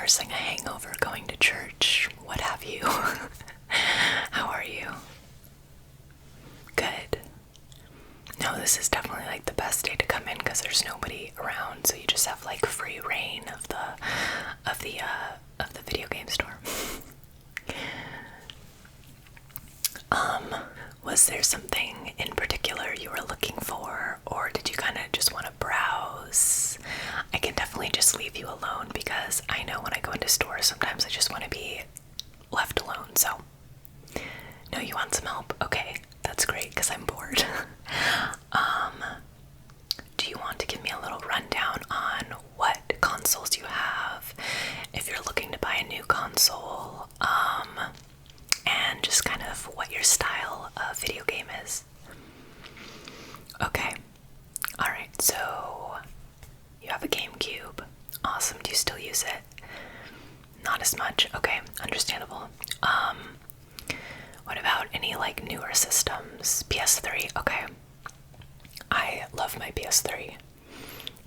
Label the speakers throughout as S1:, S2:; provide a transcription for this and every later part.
S1: nursing a hangover, going to church, what have you. How are you? Good. No, this is definitely like the best day to come in because there's nobody around, so you just have like free reign of the video game store. Was there something in particular you were looking for, or did you kind of just want to browse? I can definitely just leave you alone because I know when I go into stores, sometimes I just want to be left alone, so. No, you want some help? Okay, that's great because I'm bored. Do you want to give me a little rundown on what consoles you have, if you're looking to buy a new console, and just kind of what your style of video game is? Okay, alright, so you have a GameCube. Awesome, do you still use it? Not as much, okay, understandable. What about any like newer systems? PS3, okay. I love my PS3.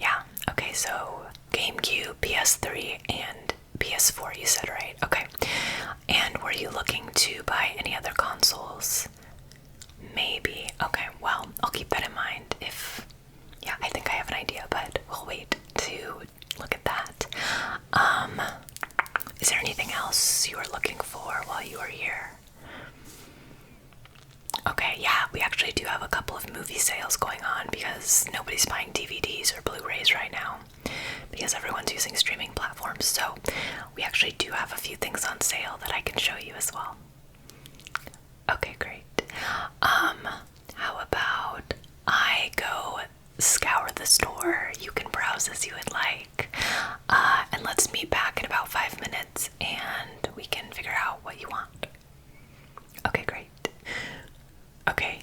S1: Yeah, okay, so GameCube, PS3, and PS4 you said, right? Okay. And were you looking to buy any other consoles? Maybe. Okay, well, I'll keep that in mind if... Yeah, I think I have an idea, but we'll wait to look at that. Is there anything else you were looking for while you were here? Okay, yeah, we actually do have a couple of movie sales going on because nobody's buying DVDs or Blu-rays right now because everyone's using streaming platforms, so we actually do have a few things on sale that I can show you as well. Okay, great. How about I go scour the store, you can browse as you would like, and let's meet back in about 5 minutes and we can figure out what you want. Okay, great. Okay,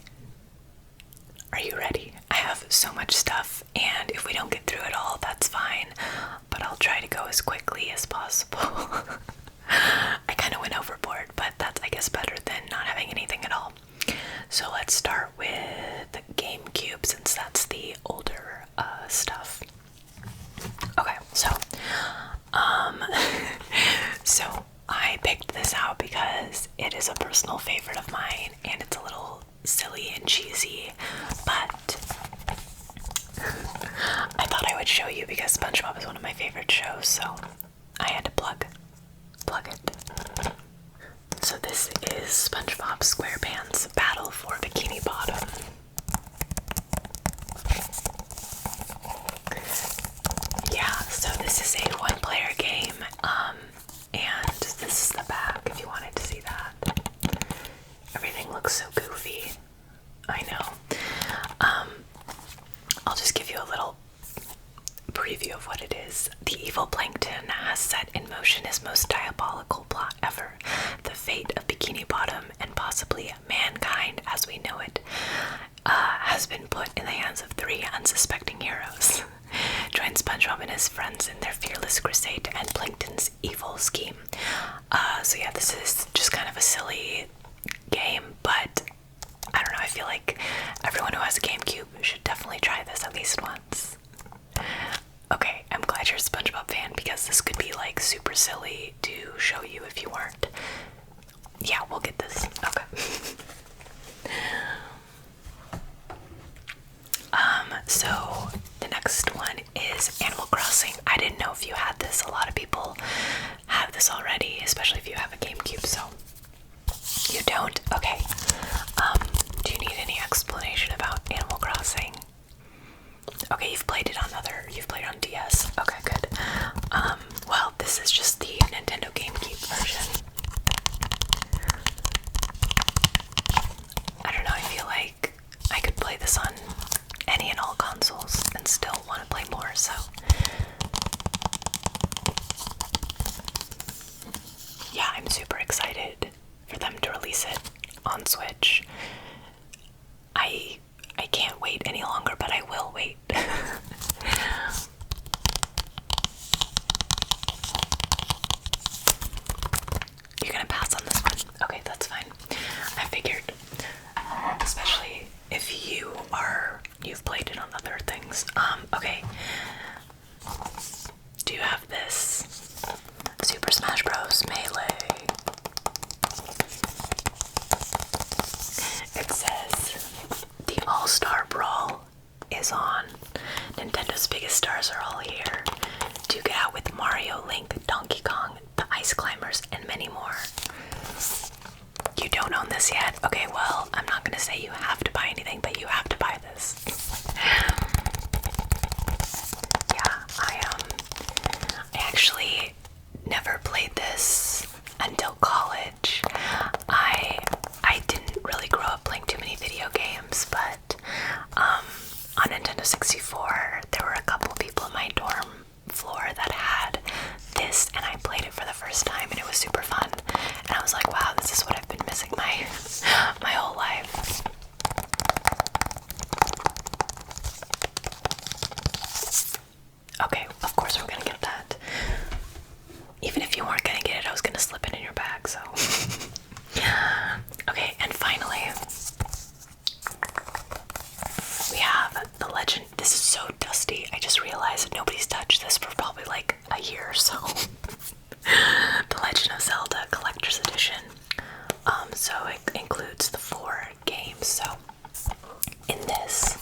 S1: are you ready? I have so much stuff, and if we don't get through it all, that's fine, but I'll try to go as quickly as possible. I kind of went overboard, but that's, I guess, better than not having anything at all. So let's start with GameCube, since that's the older stuff. Okay, so, so I picked this out because it is a personal favorite of mine, and it's a little silly and cheesy, but I thought I would show you because SpongeBob is one of my favorite shows, so I had to plug it. So this is SpongeBob SquarePants Battle for Bikini Bottom. Yeah, so this is a one-player game, and this is the back if you wanted to see that. Everything looks so goofy. I know. I'll just give you a little preview of what it is. The evil Plankton has set in motion his most diabolical plot ever. The fate of Bikini Bottom, and possibly mankind as we know it, has been put in the hands of 3 unsuspecting heroes. Join SpongeBob and his friends in their fearless crusade to end Plankton's evil scheme. So yeah, this is just kind of a silly game, but I don't know, I feel like everyone who has a GameCube should definitely try this at least once. Okay, I'm glad you're a SpongeBob fan because this could be like super silly to show you if you weren't. Yeah, we'll get this. Okay. So the next one is Animal Crossing. I didn't know if you had this. A lot of people have this already, especially if you have a GameCube, so you don't? Okay. Do you need any explanation about Animal Crossing? Okay, you've played it on DS. Okay, good. Well, this is just the Nintendo GameCube version. I don't know, I feel like I could play this on any and all consoles and still want to play more, so. Yeah, I'm super excited for them to release it on Switch. I can't wait any longer, but I will wait. You're gonna pass on this one? Okay, that's fine. I figured, especially if you've played it on other things. Okay. Do you have this? So was super fun. And I was like, wow, this is what I've been missing my whole life. Okay, of course we're gonna get that. Even if you weren't gonna get it, I was gonna slip it in your bag, so. Okay, and finally, we have The Legend. This is so dusty. I just realized that nobody's touched this for probably like a year or so. The Legend of Zelda Collector's Edition. So it includes the 4 games. So in this,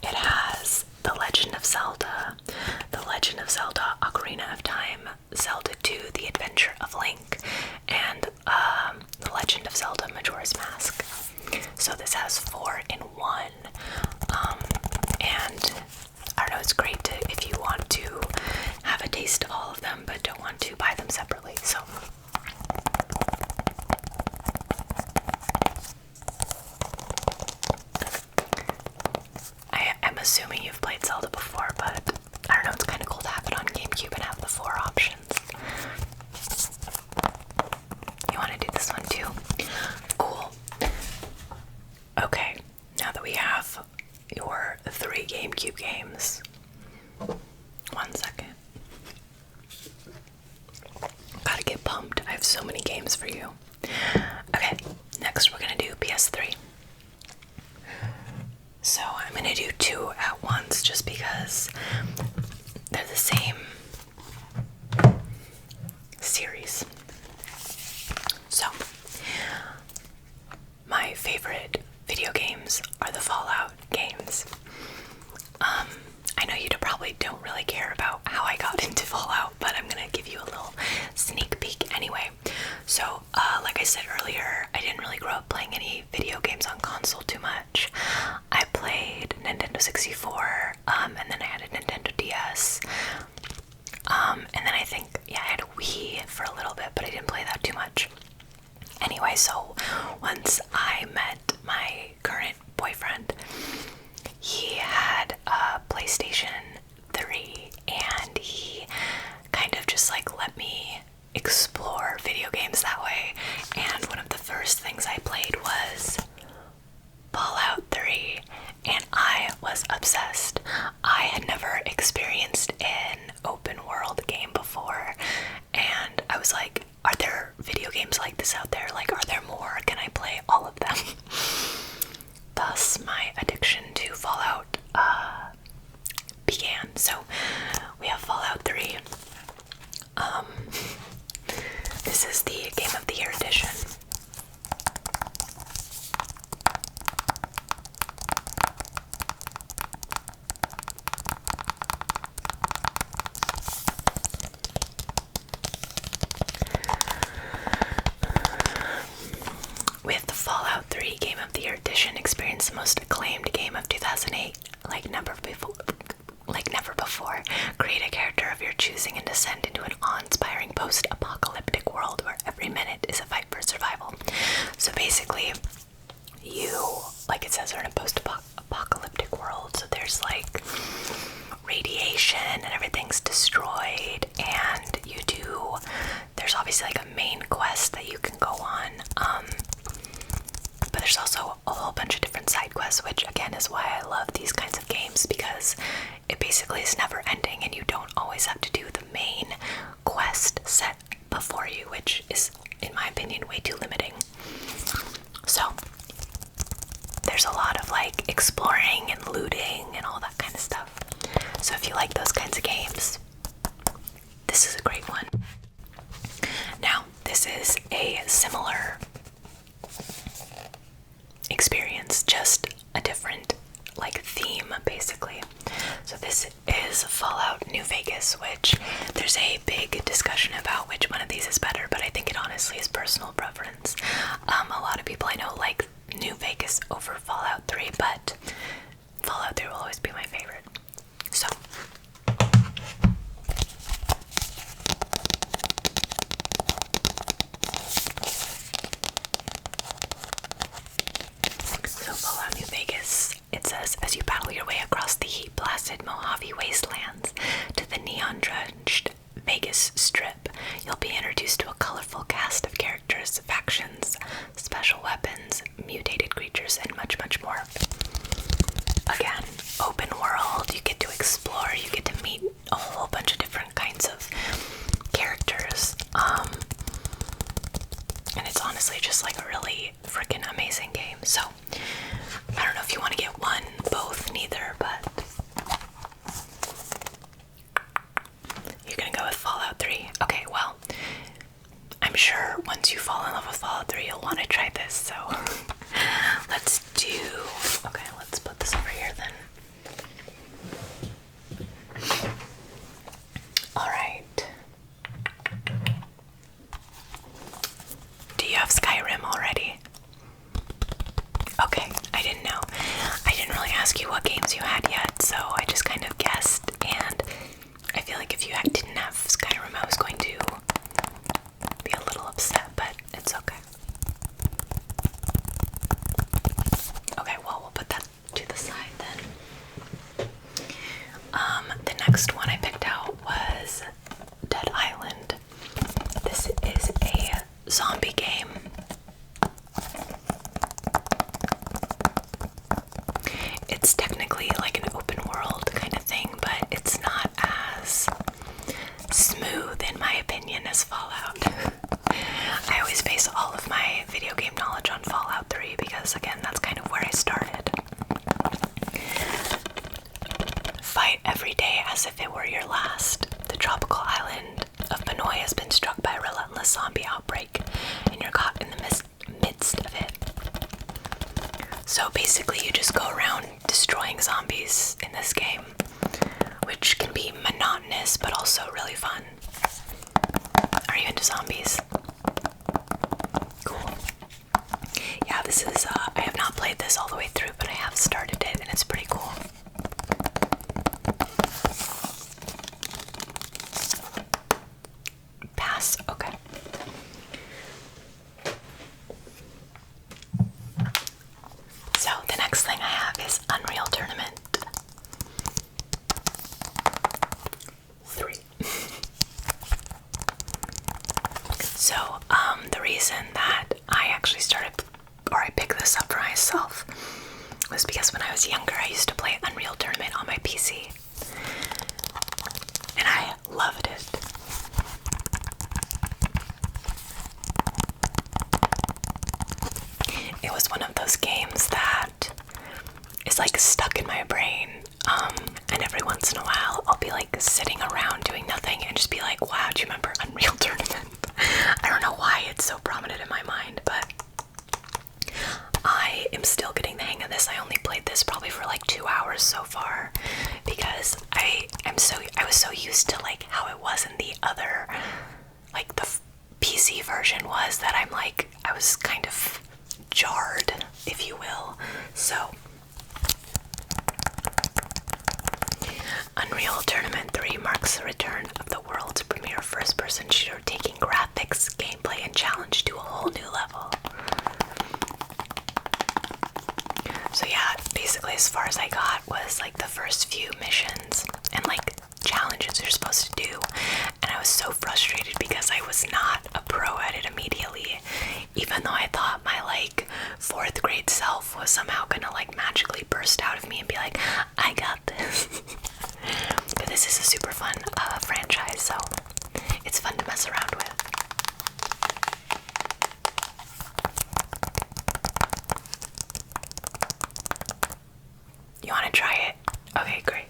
S1: it has The Legend of Zelda, The Legend of Zelda Ocarina of Time, Zelda 2, The Adventure of Link, and The Legend of Zelda Majora's Mask. So this has 4 in 1. And I don't know, it's great to, if you want to have a taste of all of them but don't want to buy them separately. So I'm assuming you've played Zelda before, but I don't know, it's kind of cool to have it on GameCube and have the 4 options. You want to do this one too? Cool. Okay, now that we have your 3 GameCube games. 1 second. Gotta get pumped. I have so many games for you. Okay, next we're gonna do PS3. So I'm gonna do 2 at once just because they're the same series. So, my favorite video games are the Fallout games. I know you probably don't really care about how I got into Fallout, but I'm gonna give you a little sneak peek anyway. So, like I said earlier, I didn't really grow up playing any video games on console too much. I played Nintendo 64, and then I had a Nintendo DS, and then I think, yeah, I had a Wii for a little bit, but I didn't play that too much. Anyway, so once I met my current boyfriend, he had a PlayStation 3, and he kind of just like let me explore video games that way. And one of the first things I played was Fallout 3, and I was obsessed. I had never experienced an open world game before, and I was like, are there video games like this out there? Like, are there more? Can I play all of them? Thus, my addiction to Fallout began. So, we have Fallout 3. This is the Game of the Year edition. With the Fallout 3 Game of the Year edition, experience the most acclaimed game of 2008 like never before. Create a character of your choosing and descend into an awe-inspiring post-apocalyptic world where every minute is a fight for survival. So basically, like it says, are in a post-apocalyptic world, so there's like radiation and everything's destroyed, and there's obviously like a main quest that you can go on, but there's also a whole bunch of different side quests, which again is why I love these kinds of games, because it basically is never ending and you don't always have to do the main quest set before you, which is, in my opinion, way too limiting. So there's a lot of like exploring and looting and all that kind of stuff. So if you like those kinds of games, this is a great one. Now, this is a similar experience, just a different like theme basically. So this is Fallout New Vegas, which there's a big discussion about which one of these is better, but I think it honestly is personal preference. A lot of people I know like New Vegas over Fallout 3, but Fallout 3 will always be my favorite. So Fallout New Vegas, it says, as you battle your way across the heat-blasted Mojave wastelands to the neon-drenched Vegas Strip, you'll be introduced to a colorful cast of characters, factions, special weapons, mutated creatures, and much, much more. Again, open world, you get to explore, you get to meet a whole bunch of different kinds of characters, and it's honestly just like a really freaking amazing game. So, I don't know if you want to get one, both, neither, but you're gonna go with Fallout 3. Okay, well, I'm sure once you fall in love with Fallout 3, you'll want to try this, so let's put this over here then. Alright. Do you have Skyrim already? Okay, I didn't know. I didn't really ask you what games you had yet, so I just kind of guessed, and I feel like if you didn't have Skyrim, I was going to be a little upset, but it's okay. Okay, well, we'll put that to the side then. The next one I picked out was Dead Island. This is a zombie game. It's technically like an open world kind of thing, but it's not as smooth, in my opinion, as Fallout. I always base all of my video game knowledge on Fallout 3 because, again, that's kind of where I started. Fight every day as if it were your last. The tropical island of Benoi has been struck by a relentless zombie outbreak, and you're caught in the midst of it. So basically, you just go around destroying zombies in this game, which can be monotonous but also really fun. Are you into zombies? Cool. Yeah, this is, I have not played this all the way through, but I have started it, and it's pretty cool. Pass, okay. So, the next thing I have is Unreal Tournament 3. So, the reason that I actually I picked this up for myself was because when I was younger, I used to play Unreal Tournament on my PC, and I loved it. It was one of those games that is like stuck in my brain, and every once in a while I'll be like sitting around doing nothing and just be like, wow, do you remember Unreal Tournament? I don't know why it's so prominent in my mind, but I am still getting the hang of this. I only played this probably for like 2 hours so far because I was so used to like how it was in the other, like the PC version was, that I was kind of jarred, if you will. So Unreal Tournament 3 marks the return of the world's premier first-person shooter, taking graphics, gameplay, and challenge to a whole new level. So yeah, basically as far as I got was like the first few missions and like challenges you're supposed to do, and I was so frustrated because I was not a pro at it immediately, even though I thought my like 4th grade self was somehow gonna like magically burst out of me and be like, I got this. But this is a super fun franchise, so it's fun to mess around with. You want to try it? Okay, great.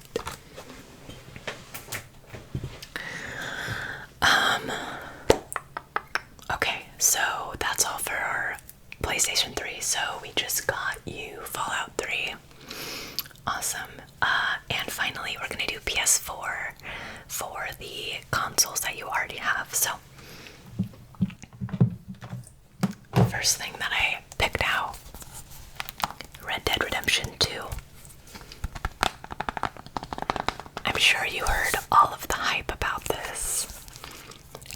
S1: Okay, so that's all for our PlayStation 3. So we just got you Fallout 3. Awesome. And finally, we're gonna do PS4 for the consoles that you already have. So, first thing that I picked out, Red Dead Redemption 2. I'm sure you heard all of the hype about this.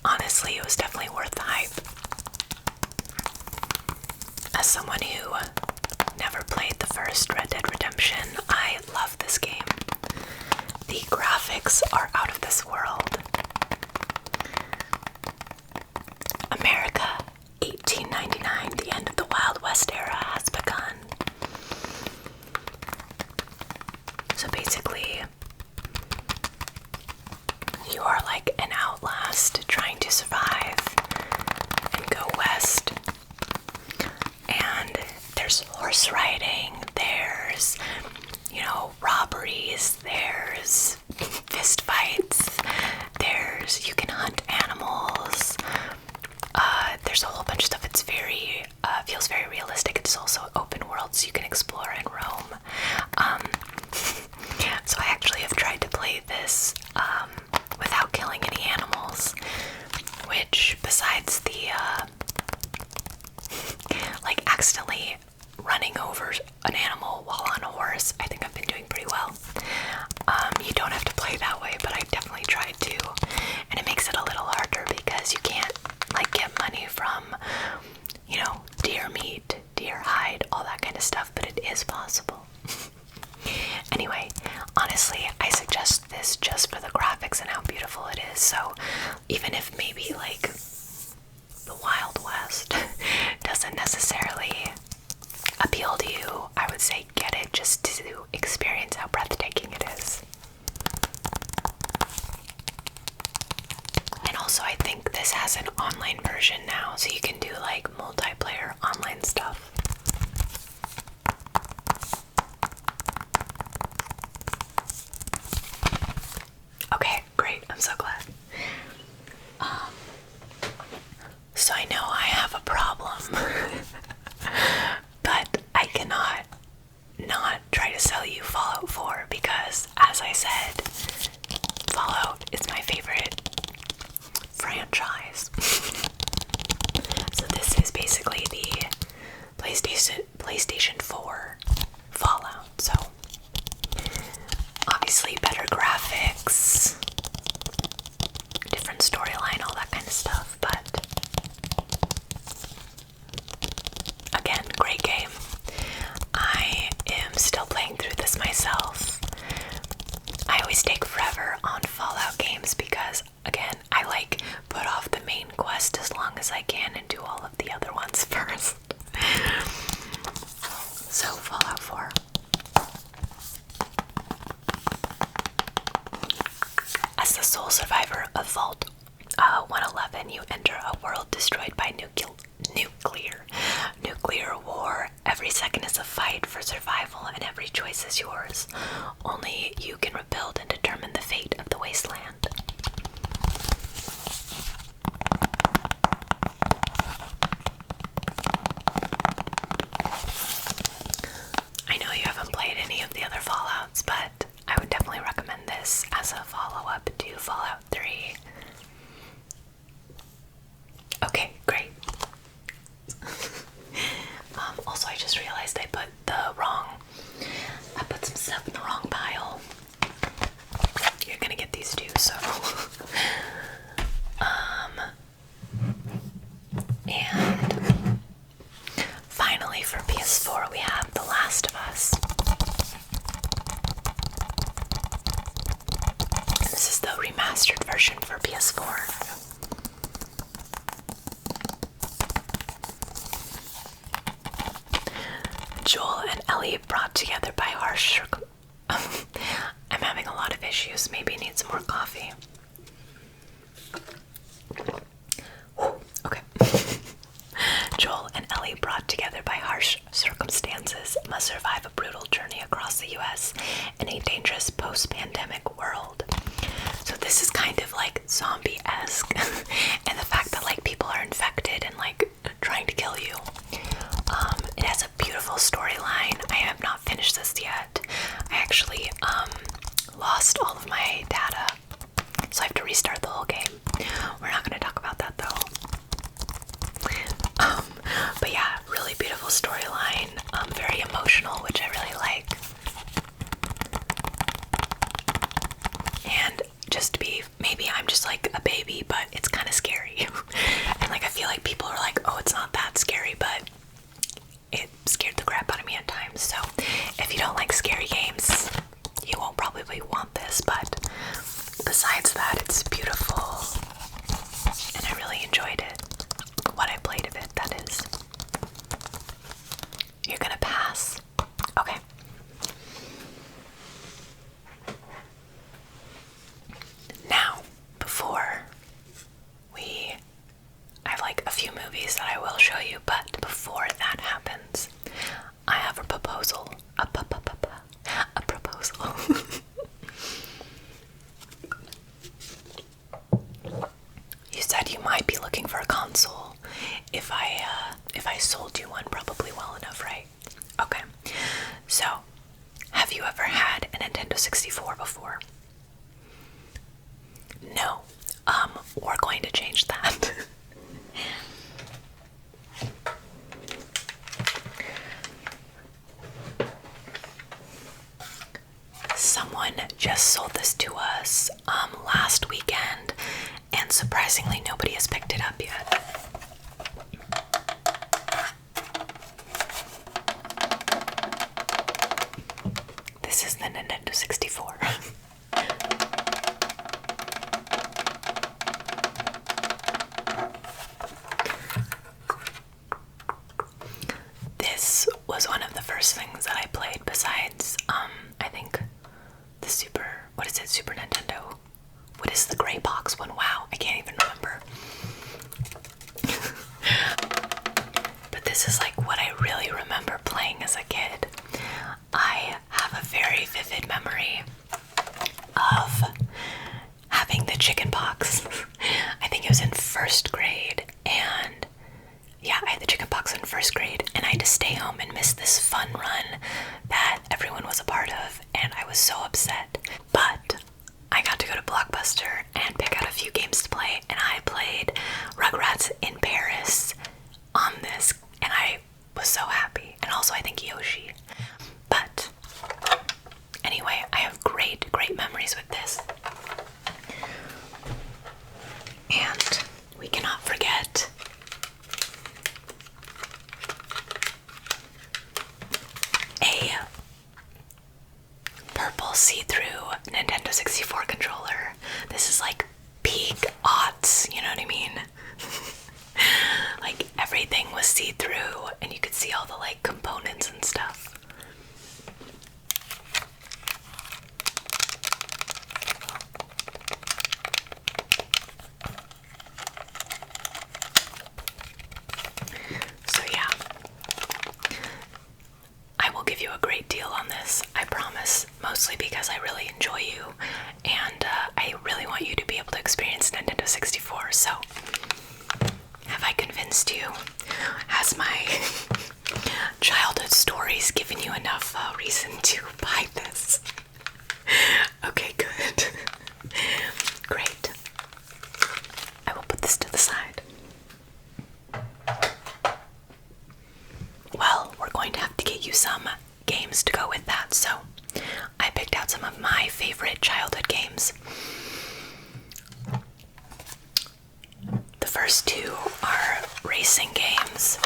S1: Honestly, it was definitely worth the hype. As someone who never played the first Red Dead Redemption, I love this game. The graphics graphics are out of this world. America, 1899, the end of the Wild West era has begun. So basically, you are like an outlast trying to survive and go west. And there's horse riding, there's, you know, robberies, there's fist fights, you can hunt animals, there's a whole bunch of stuff. It's very, feels very realistic. It's also open world, so you can explore and roam. So I actually have tried to play this without killing any animals, which besides the like accidentally running over an animal while on a horse, I think I've been doing pretty well. You don't have to play that way, but I definitely tried to, and it makes it a little harder because you can't like get money from, you know, deer meat, deer hide, all that kind of stuff, but it is possible. Anyway, honestly, I suggest this just for the graphics and how beautiful it is. So even if maybe like the Wild West doesn't necessarily appeal to you, I would say get it just to experience how breathtaking it is. And also I think this has an online version now, so you can do like multiplayer online stuff. Okay, great, I'm so glad. So I know I have a problem, but I cannot not try to sell you Fallout 4 because, as I said, Fallout is my favorite franchise. So this is basically the PlayStation 4 Fallout. So obviously better graphics, different storyline, all that kind of stuff, but again, great game. I am still playing through this myself. I always take forever on Fallout games because, again, I like put off the main quest as long as I can and do all of the other ones first. So, Fallout 4. As the sole survivor of Vault 111, you enter a world destroyed by nuclear war. Every second is a fight for survival, and every choice is yours. Only you can rebuild and determine the fate of the wasteland. I know you haven't played any of the other Fallouts, but I would definitely recommend this as a follow-up to Fallout 3. Okay, great. Also, I just realized I put some stuff in the wrong pile. You're gonna get these too, so. And finally for PS4 we have The Last of Us. This is the remastered version for PS4. Joel and Ellie brought together by harsh I'm having a lot of issues. Maybe I need some more coffee. Okay. Joel and Ellie, brought together by harsh circumstances, must survive a brutal journey across the US in a dangerous post-pandemic world. So this is kind of like zombie-esque, and the fact that like people are infected and like trying to kill you. It has a beautiful storyline. I have not finished this yet. I actually lost all of my data, so I have to restart the whole game. We're not going to talk about that though. But yeah, really beautiful storyline. Very emotional, which I really like. And just to be, maybe I'm just like a baby, but it's kind of scary. And like I feel like people are like, oh, it's not that scary, but it scared the crap out of me at times. So if you don't like scary games, you won't probably want this, but besides that, it's beautiful, and I really enjoyed it. What I played of it, that is. You're gonna pass? Okay. Now, before I have like a few movies that I will show you, but before that happens, I have a proposal. A proposal. You said you might be looking for a console. If I sold you one probably well enough, right? Okay. So, have you ever had a Nintendo 64 before? No. We're going to change that. Someone just sold this to us last weekend, and surprisingly nobody has picked it up yet. This is the Nintendo 64. This was one of the first things that I played besides, I think the Super Nintendo. What is the gray box one? Wow, I can't even remember. But this is like what I really remember playing as a kid. I have a very vivid memory of having the chicken pox. I think it was in first grade, and yeah, I had the chicken pox in first grade, and I had to stay home and miss this fun run that everyone was a part of, and I was so upset. But I got to go to Blockbuster and pick out a few games to play, and I played Rugrats in Paris on this, and I was so happy. And also I think Yoshi. But anyway, I have great memories with this. And we cannot forget a purple see-through Nintendo 64 controller. This is like peak aughts, you know what I mean? Like everything was see-through and you could see all the like components and stuff. So yeah, I will give you a great deal on this, I promise, mostly because I really enjoy you, and I really want you to be able to experience Nintendo 64, so have I convinced you? Has my childhood stories given you enough reason to buy this? Okay, good. Great. I will put this to the side. Well, we're going to have to get you some games to go with that, so I picked out some of my favorite childhood games. The first two are racing games.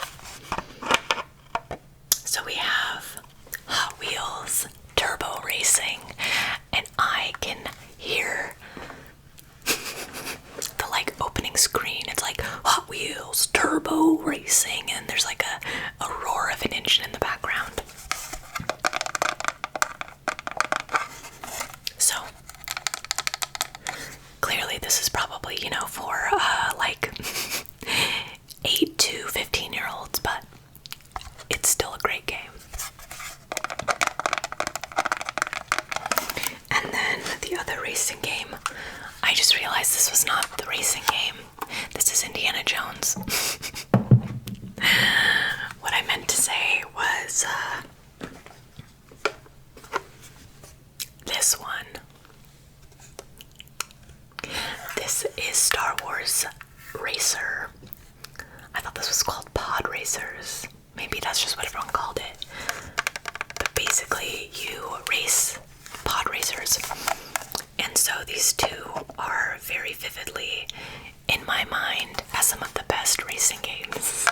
S1: So we have Hot Wheels Turbo Racing, and I can hear the like opening screen. It's like Hot Wheels Turbo Racing, and there's like a roar of an engine in the background. So clearly this is probably, you know, for like 8 to 15-year-olds, but it's still a great game. And then the other racing game, I just realized this was not the racing game. This is Indiana Jones. What I meant to say was this one. This is Star Wars Racer. I thought this was called Pod Racers. Maybe that's just what everyone called it. But basically, you race pod racers. And so these two are very vividly in my mind as some of the best racing games.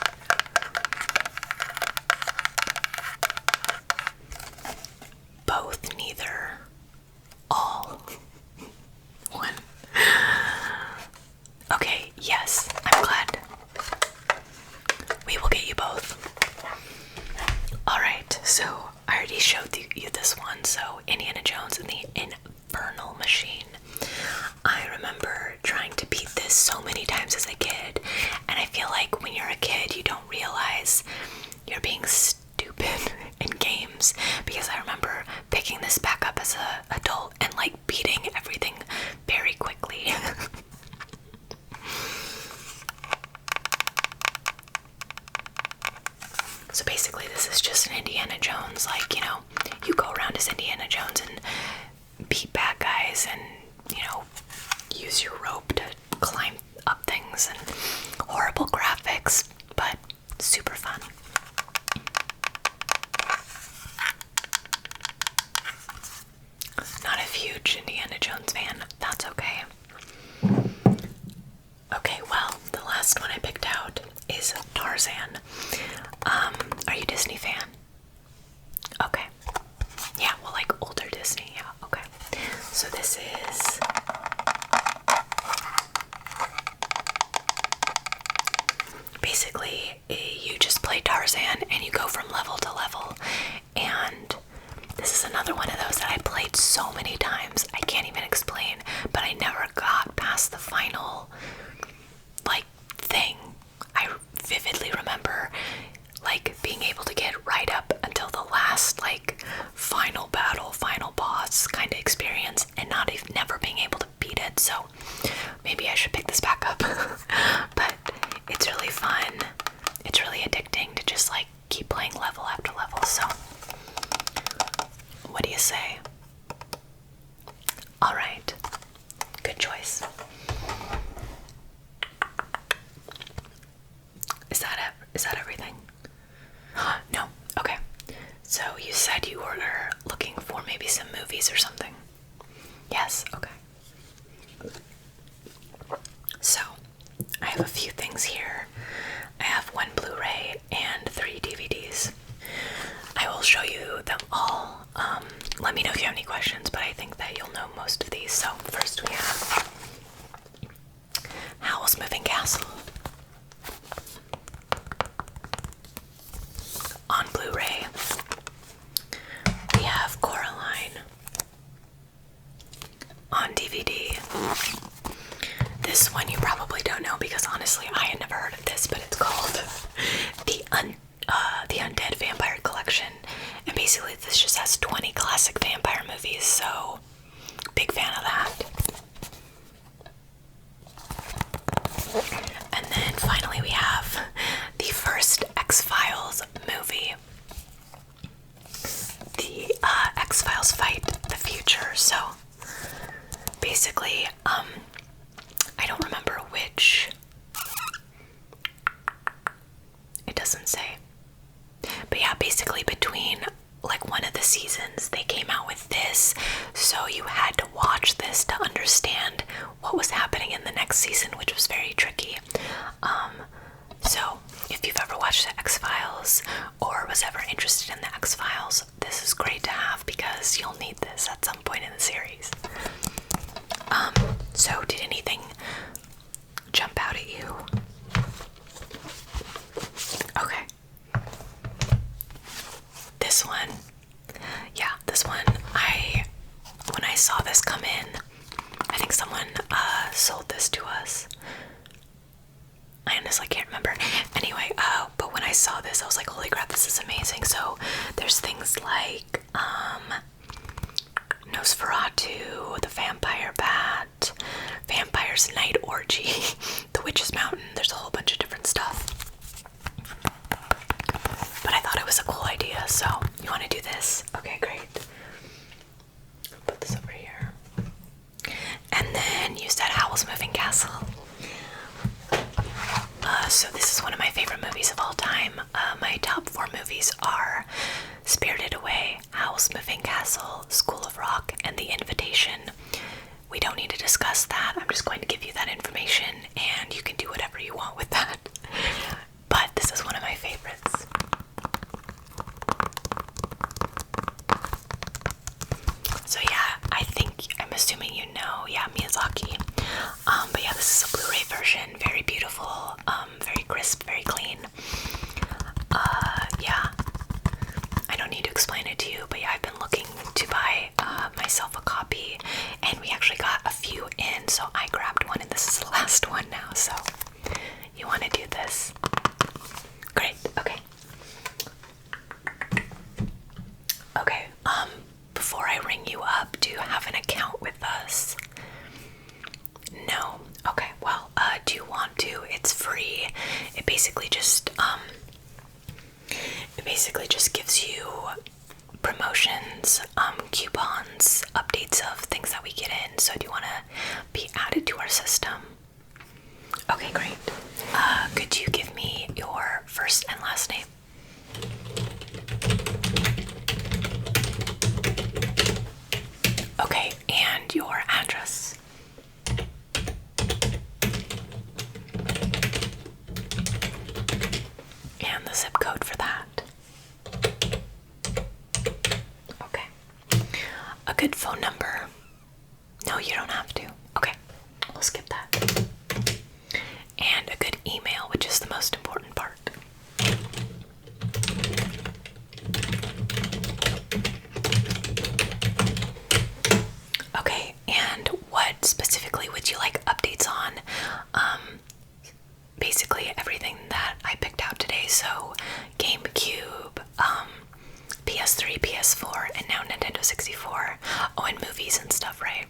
S1: Both, neither, all. One. basically this is just an Indiana Jones, like, you know, you go around as Indiana Jones and beat bad guys and, you know, use your rope to climb up things, and horrible graphics, but super fun. Not a huge Indiana Jones fan, that's okay. Okay, well, the last one I picked out is Tarzan. Are you a Disney fan? Okay. Yeah, well, like older Disney, yeah, okay. So this is basically you just play Tarzan and you go from level to level, and this is another one of those that I played so many times I can't even explain, but I never got past the final like thing. I vividly remember like being able to get right up until the last like final battle, final boss kind of experience, and never being able to beat it. So maybe I should pick this back up. But it's really fun. It's really addicting to just like keep playing level after level. So what do you say? All right, good choice. Is that everything? No? Okay. So you said you were looking for maybe some movies or something? Yes? Okay. So, I have a few things here. I have 1 Blu-ray and 3 DVDs. I will show you them all. Let me know if you have any questions, but I think that you'll know most of these. So, first we have Howl's Moving Castle. On Blu-ray, we have Coraline. On DVD, this one you probably don't know because honestly I had never heard of this, but it's called the Undead Vampire Collection, and basically this just has 20 classic vampire movies, so big fan of that. And then finally we have the first X-Files movie. The X-Files Fight the Future. So basically, I don't remember which. It doesn't say. But yeah, basically between like one of the seasons they came out with this, so you had to watch this to understand what was happening in the next season, which was very tricky. So if you've ever watched the X-Files or was ever interested in the X-Files, this is great to have because you'll need this at some point in the series. So did anything jump out at you? Okay. This one. Yeah, this one, when I saw this come in, I think someone sold this to us. I honestly can't remember. Anyway, but when I saw this, I was like, holy crap, this is amazing. So there's things like Nosferatu, the Vampire Bat, Vampire's Night Orgy, the Witch's Mountain. There's a whole bunch of different stuff. But I thought it was a cool idea, so you want to do this? Okay, great. Put this over here. And then you said Howl's Moving Castle. So this is one of my favorite movies of all time. My top 4 movies are Spirited Away, Howl's Moving Castle, School of Rock, and The Invitation. We don't need to discuss that. I'm just going to give you that information, and you can do whatever you want with that. But this is one of my favorites. So yeah, I'm assuming you know, yeah, Miyazaki. But yeah, this is a Blu-ray version, very beautiful, very crisp, very clean. Yeah, I don't need to explain it to you, but yeah, I've been looking to buy myself a copy, and we actually got a few in, so I grabbed one, and this is the last one now, so you want to do this? Great, okay. Okay, before I ring you up, do you have an account with us? No? Okay, well, do you want to? It's free. It basically just, It basically just gives you promotions, coupons, updates of things that we get in. So do you want to be added to our system? Okay, great. Could you give me your first and last name? Okay, and your address? And the zip code for that? Okay. A good phone number? No, you don't have to. Okay, we'll skip that. And a good email, which is the most important part. Okay, and what specifically would you like updates on? Basically everything that I picked out today, so GameCube, PS3, PS4, and now Nintendo 64. Oh, and movies and stuff, right?